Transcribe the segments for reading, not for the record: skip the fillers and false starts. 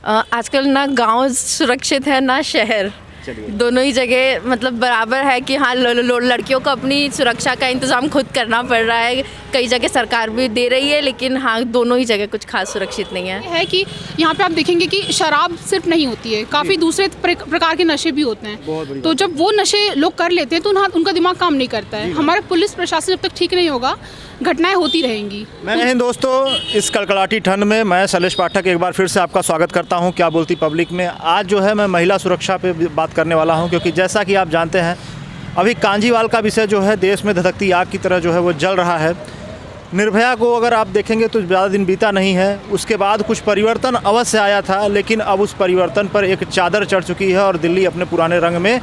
आजकल ना गांव सुरक्षित है ना शहर, दोनों ही जगह मतलब बराबर है कि हाँ लड़कियों को अपनी सुरक्षा का इंतज़ाम खुद करना पड़ रहा है। कई जगह सरकार भी दे रही है, लेकिन हाँ दोनों ही जगह कुछ खास सुरक्षित नहीं है कि यहाँ पे आप देखेंगे कि शराब सिर्फ नहीं होती है, काफ़ी दूसरे प्रकार के नशे भी होते हैं। तो जब वो नशे लोग कर लेते हैं तो उनका दिमाग काम नहीं करता है। हमारा पुलिस प्रशासन जब तक ठीक नहीं होगा, घटनाएं होती रहेंगी। मैं दोस्तों, इस कड़कड़ाती ठंड में मैं शैलेश पाठक एक बार फिर से आपका स्वागत करता हूं क्या बोलती पब्लिक में। आज जो है मैं महिला सुरक्षा पे बात करने वाला हूं, क्योंकि जैसा कि आप जानते हैं अभी कांजीवाल का विषय जो है देश में धधकती आग की तरह जो है वो जल रहा है। निर्भया को अगर आप देखेंगे तो ज़्यादा दिन बीता नहीं है, उसके बाद कुछ परिवर्तन अवश्य आया था, लेकिन अब उस परिवर्तन पर एक चादर चढ़ चुकी है और दिल्ली अपने पुराने रंग में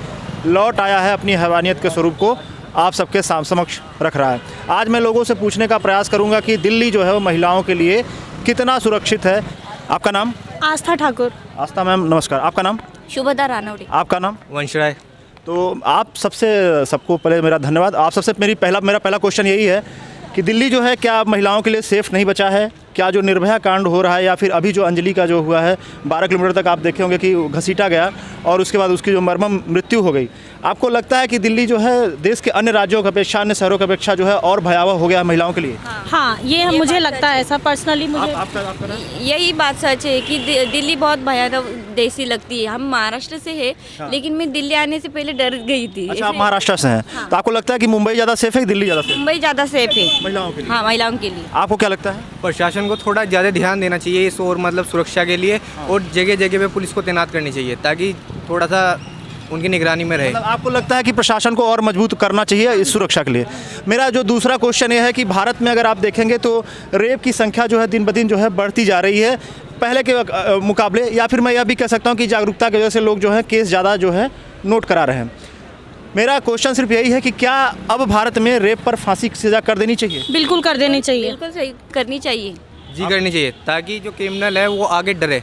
लौट आया है, अपनी हैवानियत के स्वरूप को आप सबके समक्ष रख रहा है। आज मैं लोगों से पूछने का प्रयास करूंगा कि दिल्ली जो है वो महिलाओं के लिए कितना सुरक्षित है। आपका नाम? आस्था ठाकुर। आस्था मैम नमस्कार। आपका नाम? शुभदा रानौड़ी। आपका नाम? वंश राय। तो आप सबको पहले मेरा धन्यवाद। आप सबसे मेरा पहला क्वेश्चन यही है कि दिल्ली जो है क्या महिलाओं के लिए सेफ़ नहीं बचा है? क्या जो निर्भया कांड हो रहा है या फिर अभी जो अंजलि का जो हुआ है 12 किलोमीटर तक आप देखे होंगे कि घसीटा गया और उसके बाद उसकी जो मर्मम मृत्यु हो गई, आपको लगता है कि दिल्ली जो है देश के अन्य राज्यों की अपेक्षा, अन्य शहरों की अपेक्षा जो है और भयावह हो गया महिलाओं के लिए? हाँ, ये मुझे लगता है ऐसा पर्सनली। मुझे आपका यही बात सच है कि दिल्ली बहुत भयानक देसी लगती है। हम महाराष्ट्र से है, लेकिन मैं दिल्ली आने से पहले डर गई थी। अच्छा, आप महाराष्ट्र से हैं। तो आपको लगता है कि मुंबई ज़्यादा सेफ है, दिल्ली ज़्यादा सेफ? मुंबई ज़्यादा सेफ है महिलाओं के लिए। हाँ, महिलाओं के लिए। आपको क्या लगता है? प्रशासन को थोड़ा ज़्यादा ध्यान देना चाहिए इस और मतलब सुरक्षा के लिए, और जगह जगह पे पुलिस को तैनात करनी चाहिए ताकि थोड़ा सा उनकी निगरानी में रहे। मतलब आपको लगता है कि प्रशासन को और मजबूत करना चाहिए इस सुरक्षा के लिए? मेरा जो दूसरा क्वेश्चन ये है कि भारत में अगर आप देखेंगे तो रेप की संख्या जो है दिन ब दिन जो है बढ़ती जा रही है पहले के मुकाबले, या फिर मैं यह भी कह सकता हूँ कि जागरूकता की वजह से लोग जो है केस ज़्यादा जो है नोट करा रहे हैं। मेरा क्वेश्चन सिर्फ यही है कि क्या अब भारत में रेप पर फांसी की सज़ा कर देनी चाहिए? बिल्कुल कर देनी चाहिए। बिल्कुल सही करनी चाहिए जी, करनी चाहिए ताकि जो क्रिमिनल है वो आगे डरे।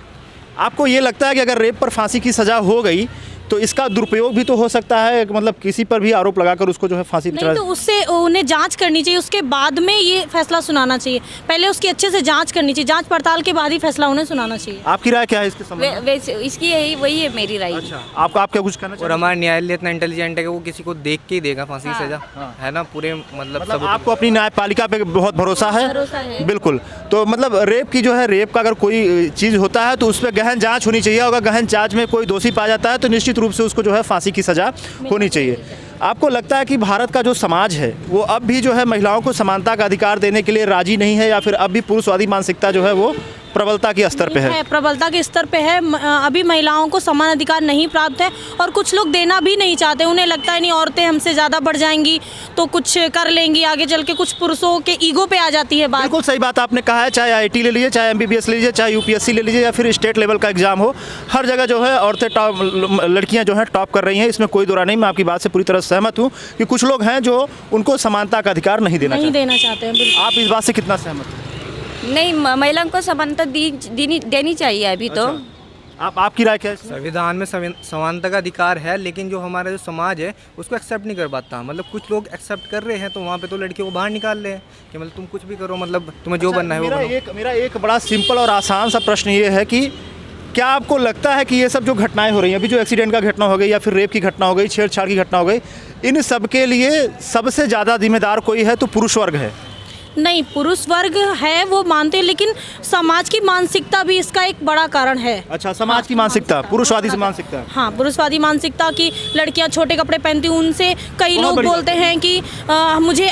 आपको ये लगता है कि अगर रेप पर फांसी की सज़ा हो गई तो इसका दुरुपयोग भी तो हो सकता है, मतलब किसी पर भी आरोप लगाकर उसको जो है फांसी पे नहीं, तो उससे उन्हें जांच करनी चाहिए, उसके बाद में ये फैसला सुनाना चाहिए। पहले उसकी अच्छे से जांच करनी चाहिए, जांच पड़ताल के बाद ही फैसला उन्हें सुनाना चाहिए। आपकी राय क्या है इसके संबंध में? वैसे इसकी वही है मेरी राय। अच्छा, आप क्या कुछ कहना और चाहिए? हमारा न्यायालय इतना इंटेलिजेंट है कि वो किसी को देख के ही देगा फांसी की सजा, है ना? पूरे मतलब आपको अपनी न्यायपालिका पे बहुत भरोसा है? बिल्कुल। तो मतलब रेप की जो है, रेप का अगर कोई चीज़ होता है तो उस पर गहन जांच होनी चाहिए। अगर गहन जांच में कोई दोषी पाया जाता है तो निश्चित रूप से उसको जो है फांसी की सजा होनी चाहिए। आपको लगता है कि भारत का जो समाज है वो अब भी जो है महिलाओं को समानता का अधिकार देने के लिए राजी नहीं है, या फिर अब भी पुरुषवादी मानसिकता जो है वो प्रबलता के स्तर पे है? प्रबलता के स्तर पे है। अभी महिलाओं को समान अधिकार नहीं प्राप्त है और कुछ लोग देना भी नहीं चाहते। उन्हें लगता है नहीं, औरतें हमसे ज़्यादा बढ़ जाएंगी तो कुछ कर लेंगी आगे चल के। कुछ पुरुषों के ईगो पे आ जाती है बात। बिल्कुल सही बात आपने कहा है। चाहे IIT ले लीजिए, चाहे MBBS ले लीजिए, चाहे UPSC ले लीजिए, या फिर स्टेट लेवल का एग्जाम हो, हर जगह जो है औरतें लड़कियां जो है टॉप कर रही हैं। इसमें कोई दो राय नहीं। मैं आपकी बात से पूरी तरह सहमत हूँ कि कुछ लोग हैं जो उनको समानता का अधिकार नहीं देना चाहते हैं। आप इस बात से कितना सहमत हैं? नहीं, महिलाओं को समानता देनी चाहिए अभी। तो आपकी राय क्या है? संविधान में समानता का अधिकार है, लेकिन जो हमारा जो समाज है उसको एक्सेप्ट नहीं कर पाता। मतलब कुछ लोग एक्सेप्ट कर रहे हैं तो वहाँ पे तो लड़कियों को बाहर निकाल रहे हैं कि मतलब तुम कुछ भी करो, मतलब तुम्हें जो बनना है वो बनो। मेरा एक बड़ा सिंपल और आसान सा प्रश्न ये है कि क्या आपको लगता है कि ये सब जो घटनाएं हो रही हैं, अभी जो एक्सीडेंट का घटना हो गई या फिर रेप की घटना हो गई, छेड़छाड़ की घटना हो गई, इन सब के लिए सबसे ज़्यादा जिम्मेदार कोई है तो पुरुष वर्ग है? नहीं, पुरुष वर्ग है वो मानते हैं, लेकिन समाज की मानसिकता भी इसका एक बड़ा कारण है। अच्छा, समाज की मानसिकता, पुरुषवादी मानसिकता। हाँ, पुरुषवादी मानसिकता की लड़कियां छोटे कपड़े पहनती हैं, उनसे कई लोग बोलते हैं कि मुझे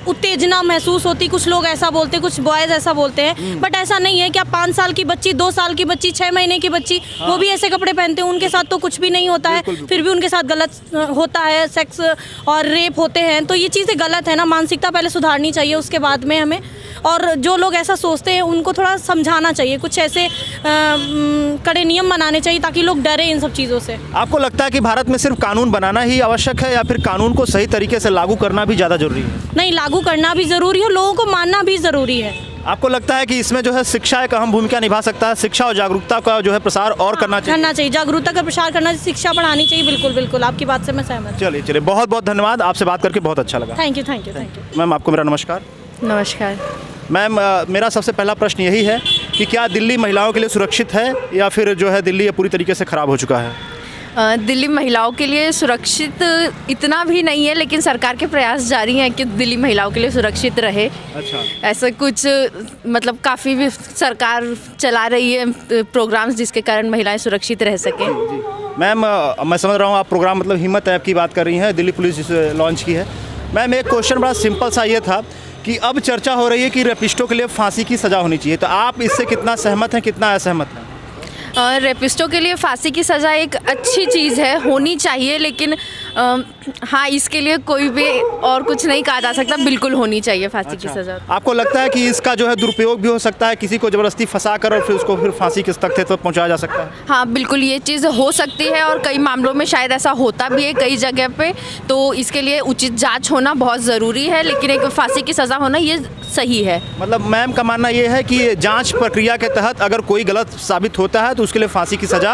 उत्तेजना महसूस होती। कुछ लोग ऐसा बोलते हैं, कुछ बॉयज़ ऐसा बोलते हैं, बट ऐसा नहीं है। क्या 5 साल की बच्ची, 2 साल की बच्ची, 6 महीने की बच्ची वो भी ऐसे कपड़े पहनते हैं? उनके साथ तो कुछ भी नहीं होता है, फिर भी उनके साथ गलत होता है, सेक्स और रेप होते हैं। तो ये चीज़ें गलत है ना। मानसिकता पहले सुधारनी चाहिए, उसके बाद में हमें। और जो लोग ऐसा सोचते हैं उनको थोड़ा समझाना चाहिए, कुछ ऐसे कड़े नियम बनाने चाहिए ताकि लोग डरे इन सब चीज़ों से। आपको लगता है कि भारत में सिर्फ कानून बनाना ही आवश्यक है, या फिर कानून को सही तरीके से लागू करना भी ज़्यादा जरूरी है? नहीं, लागू करना भी ज़रूरी है, लोगों को मानना भी ज़रूरी है। आपको लगता है कि इसमें जो है शिक्षा एक अहम भूमिका निभा सकता है? शिक्षा और जागरूकता का जो है प्रसार और करना चाहिए? जागरूकता का प्रसार करना चाहिए, शिक्षा पढ़ानी चाहिए। बिल्कुल बिल्कुल, आपकी बात से मैं सहमत। चलिए, बहुत बहुत धन्यवाद। आपसे बात करके बहुत अच्छा लगा। Thank you. मैम, आपको मेरा नमस्कार। नमस्कार। मैम, मेरा सबसे पहला प्रश्न यही है कि क्या दिल्ली महिलाओं के लिए सुरक्षित है या फिर जो है दिल्ली ये पूरी तरीके से ख़राब हो चुका है? दिल्ली महिलाओं के लिए सुरक्षित इतना भी नहीं है, लेकिन सरकार के प्रयास जारी हैं कि दिल्ली महिलाओं के लिए सुरक्षित रहे। अच्छा। ऐसा कुछ मतलब काफ़ी भी सरकार चला रही है प्रोग्राम्स जिसके कारण महिलाएं सुरक्षित रह सकें। मैम मैं समझ रहा हूँ आप प्रोग्राम मतलब हिम्मत ऐप की बात कर रही हैं, दिल्ली पुलिस जिसे लॉन्च की है। मैम एक क्वेश्चन बड़ा सिंपल सा ये था कि अब चर्चा हो रही है कि रेपिस्टों के लिए फांसी की सज़ा होनी चाहिए, तो आप इससे कितना सहमत हैं, कितना असहमत हैं? रेपिस्टों के लिए फांसी की सज़ा एक अच्छी चीज़ है, होनी चाहिए, लेकिन हाँ इसके लिए कोई भी और कुछ नहीं कहा जा सकता, बिल्कुल होनी चाहिए फांसी की सज़ा। आपको लगता है कि इसका जो है दुरुपयोग भी हो सकता है, किसी को ज़बरदस्ती फंसा कर और फिर उसको फिर फांसी के तख्ते तक पहुंचाया जा सकता है? हाँ बिल्कुल ये चीज़ हो सकती है और कई मामलों में शायद ऐसा होता भी है कई जगह पे, तो इसके लिए उचित जांच होना बहुत ज़रूरी है, लेकिन एक फांसी की सज़ा होना ये सही है। मतलब मैम का मानना ये है कि जांच प्रक्रिया के तहत अगर कोई गलत साबित होता है तो उसके लिए फांसी की सज़ा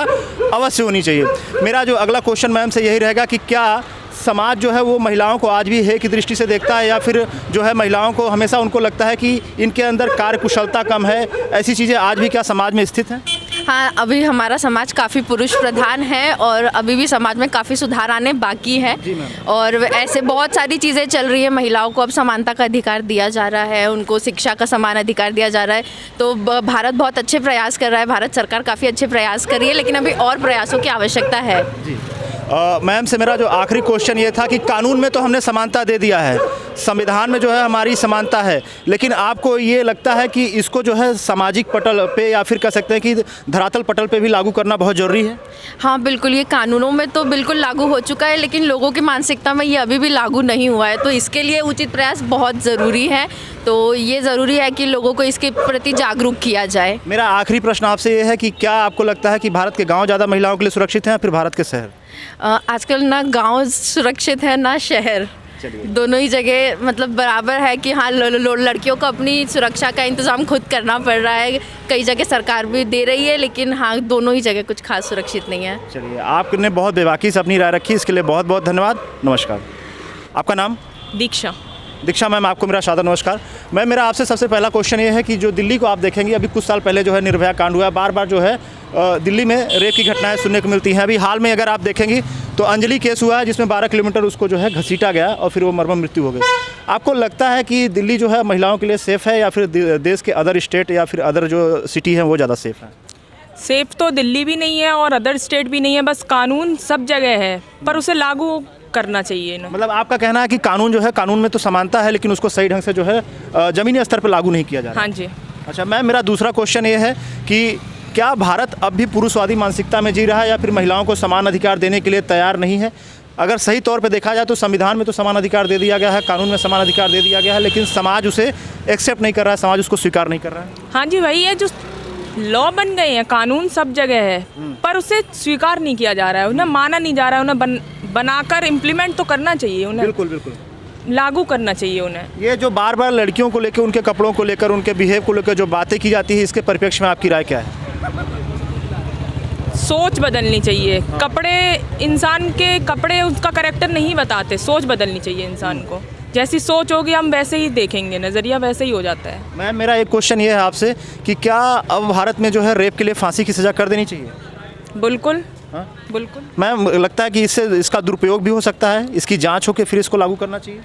अवश्य होनी चाहिए। मेरा जो अगला क्वेश्चन मैम से यही रहेगा कि क्या समाज जो है वो महिलाओं को आज भी है की दृष्टि से देखता है, या फिर जो है महिलाओं को हमेशा उनको लगता है कि इनके अंदर कार्यकुशलता कम है, ऐसी चीज़ें आज भी क्या समाज में स्थित हैं? हाँ अभी हमारा समाज काफ़ी पुरुष प्रधान है और अभी भी समाज में काफ़ी सुधार आने बाकी है, और ऐसे बहुत सारी चीज़ें चल रही है। महिलाओं को अब समानता का अधिकार दिया जा रहा है, उनको शिक्षा का समान अधिकार दिया जा रहा है, तो भारत बहुत अच्छे प्रयास कर रहा है, भारत सरकार काफ़ी अच्छे प्रयास कर रही है, लेकिन अभी और प्रयासों की आवश्यकता है। मैम से मेरा जो आखिरी क्वेश्चन ये था कि कानून में तो हमने समानता दे दिया है, संविधान में जो है हमारी समानता है, लेकिन आपको ये लगता है कि इसको जो है सामाजिक पटल पे या फिर कह सकते हैं कि धरातल पटल पे भी लागू करना बहुत ज़रूरी है? हाँ बिल्कुल, ये कानूनों में तो बिल्कुल लागू हो चुका है, लेकिन लोगों की मानसिकता में ये अभी भी लागू नहीं हुआ है, तो इसके लिए उचित प्रयास बहुत ज़रूरी है। तो ये ज़रूरी है कि लोगों को इसके प्रति जागरूक किया जाए। मेरा आखिरी प्रश्न आपसे ये है कि क्या आपको लगता है कि भारत के गाँव ज़्यादा महिलाओं के लिए सुरक्षित हैं या फिर भारत के शहर? आजकल ना गांव सुरक्षित है ना शहर, दोनों ही जगह मतलब बराबर है कि हाँ लड़कियों को अपनी सुरक्षा का इंतज़ाम खुद करना पड़ रहा है। कई जगह सरकार भी दे रही है, लेकिन हाँ दोनों ही जगह कुछ खास सुरक्षित नहीं है। चलिए, आपने बहुत बेबाकी से अपनी राय रखी, इसके लिए बहुत बहुत धन्यवाद। नमस्कार। आपका नाम? दीक्षा। दीक्षा मैम, आपको मेरा सादर नमस्कार। मैम मेरा आपसे सबसे पहला क्वेश्चन ये है कि जो दिल्ली को आप देखेंगे, अभी कुछ साल पहले जो है निर्भया कांड हुआ, बार बार जो है दिल्ली में रेप की घटनाएं सुनने को मिलती हैं। अभी हाल में अगर आप देखेंगी तो अंजलि केस हुआ है जिसमें 12 किलोमीटर उसको जो है घसीटा गया और फिर वो मर्मम मृत्यु हो गई। आपको लगता है कि दिल्ली जो है महिलाओं के लिए सेफ़ है या फिर देश के अदर स्टेट या फिर अदर जो सिटी हैं वो ज़्यादा सेफ़ है? सेफ तो दिल्ली भी नहीं है और अदर स्टेट भी नहीं है, बस कानून सब जगह है पर उसे लागू करना चाहिए ना। मतलब आपका कहना है कि कानून जो है, कानून में तो समानता है लेकिन उसको सही ढंग से जो है ज़मीनी स्तर पर लागू नहीं किया जा रहा। हाँ जी। अच्छा मैम, मेरा दूसरा क्वेश्चन ये है कि क्या भारत अब भी पुरुषवादी मानसिकता में जी रहा है या फिर महिलाओं को समान अधिकार देने के लिए तैयार नहीं है? अगर सही तौर पे देखा जाए तो संविधान में तो समान अधिकार दे दिया गया है, कानून में समान अधिकार दे दिया गया है, लेकिन समाज उसे एक्सेप्ट नहीं कर रहा है, समाज उसको स्वीकार नहीं कर रहा है। हाँ जी, वही है, जो लॉ बन गए हैं, कानून सब जगह है पर उसे स्वीकार नहीं किया जा रहा है, उन्हें माना नहीं जा रहा है, उन्हें बनाकर इम्प्लीमेंट तो करना चाहिए, उन्हें बिल्कुल बिल्कुल लागू करना चाहिए उन्हें। ये जो बार बार लड़कियों को लेकर, उनके कपड़ों को लेकर, उनके बिहेव को लेकर जो बातें की जाती है, इसके परिप्रेक्ष्य में आपकी राय क्या है? सोच बदलनी चाहिए। कपड़े, इंसान के कपड़े उसका कैरेक्टर नहीं बताते, सोच बदलनी चाहिए इंसान को। जैसी सोच होगी हम वैसे ही देखेंगे, नज़रिया वैसे ही हो जाता है। मैम मेरा एक क्वेश्चन ये है आपसे कि क्या अब भारत में जो है रेप के लिए फांसी की सज़ा कर देनी चाहिए? बिल्कुल। हाँ? बिल्कुल। मैम लगता है कि इससे इसका दुरुपयोग भी हो सकता है, इसकी जांच हो के फिर इसको लागू करना चाहिए?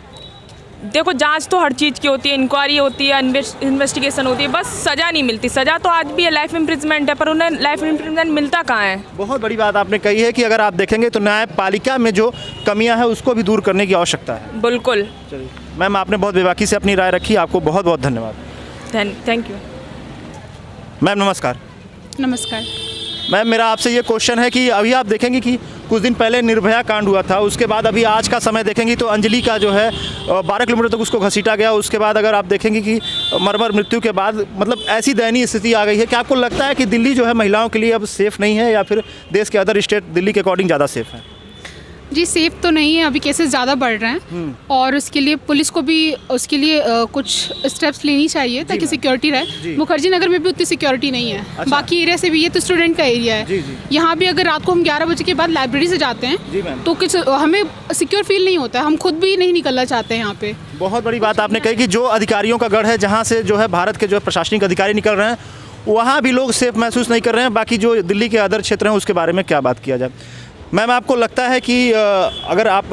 देखो, जांच तो हर चीज़ की होती है, इंक्वायरी होती है, इन्वेस्टिगेशन होती है, बस सज़ा नहीं मिलती। सज़ा तो आज भी है, लाइफ इम्प्रिजमेंट है, पर उन्हें लाइफ इम्प्रिजमेंट मिलता कहाँ है? बहुत बड़ी बात आपने कही है कि अगर आप देखेंगे तो न्यायपालिका में जो कमियां हैं उसको भी दूर करने की आवश्यकता है। बिल्कुल। चलिए मैम, आपने बहुत बेबाकी से अपनी राय रखी, आपको बहुत बहुत धन्यवाद। Thank you. मैम नमस्कार। नमस्कार। मैम मेरा आपसे ये क्वेश्चन है कि अभी आप देखेंगे कि कुछ दिन पहले निर्भया कांड हुआ था, उसके बाद अभी आज का समय देखेंगी तो अंजलि का जो है 12 किलोमीटर तक उसको घसीटा गया, उसके बाद अगर आप देखेंगे कि मर्मर मृत्यु के बाद मतलब ऐसी दयनीय स्थिति आ गई है कि आपको लगता है कि दिल्ली जो है महिलाओं के लिए अब सेफ़ नहीं है या फिर देश के अदर स्टेट दिल्ली के अकॉर्डिंग ज़्यादा सेफ़ है? जी, सेफ तो नहीं है, अभी केसेस ज़्यादा बढ़ रहे हैं और उसके लिए पुलिस को भी उसके लिए कुछ स्टेप्स लेनी चाहिए ताकि सिक्योरिटी रहे। मुखर्जी नगर में भी उतनी सिक्योरिटी नहीं है। अच्छा। बाकी एरिया से भी, ये तो स्टूडेंट का एरिया है। यहाँ भी अगर रात को हम 11 बजे के बाद लाइब्रेरी से जाते हैं तो कुछ हमें सिक्योर फील नहीं होता है, हम खुद भी नहीं निकलना चाहते हैं यहाँ पे। बहुत बड़ी बात आपने कही कि जो अधिकारियों का गढ़ है, जहाँ से जो है भारत के जो प्रशासनिक अधिकारी निकल रहे हैं, वहाँ भी लोग सेफ़ महसूस नहीं कर रहे हैं। बाकी जो दिल्ली के अदर क्षेत्र हैं उसके बारे में क्या बात किया जाए। मैम, आपको लगता है कि अगर आप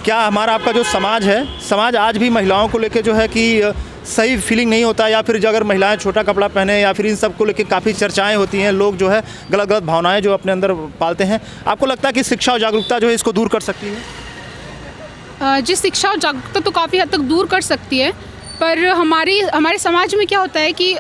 क्या हमारा आपका जो समाज है, समाज आज भी महिलाओं को लेके जो है कि सही फीलिंग नहीं होता, या फिर जो अगर महिलाएं छोटा कपड़ा पहने या फिर इन सब को लेके काफ़ी चर्चाएं होती हैं, लोग जो है गलत गलत भावनाएं जो अपने अंदर पालते हैं, आपको लगता है कि शिक्षा और जागरूकता जो है इसको दूर कर सकती है? जी, शिक्षा और जागरूकता तो काफ़ी हद तक दूर कर सकती है, पर हमारे समाज में क्या होता है कि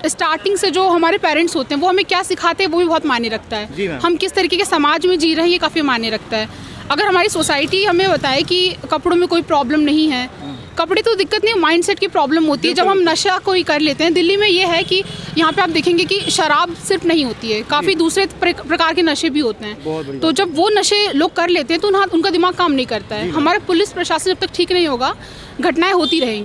स्टार्टिंग से जो हमारे पेरेंट्स होते हैं वो हमें क्या सिखाते हैं वो भी बहुत मायने रखता है। हम किस तरीके के समाज में जी रहे हैं ये काफ़ी मायने रखता है। अगर हमारी सोसाइटी हमें बताए कि कपड़ों में कोई प्रॉब्लम नहीं है, कपड़े तो दिक्कत नहीं, माइंडसेट की प्रॉब्लम होती है जब हम नशा कोई कर लेते हैं। दिल्ली में ये है कि यहाँ पे आप देखेंगे कि शराब सिर्फ नहीं होती है, काफ़ी दूसरे प्रकार के नशे भी होते हैं। तो जब वो नशे लोग कर लेते हैं तो उनका दिमाग काम नहीं करता है। हमारा पुलिस प्रशासन जब तक ठीक नहीं होगा घटनाएं होती रहेंगी।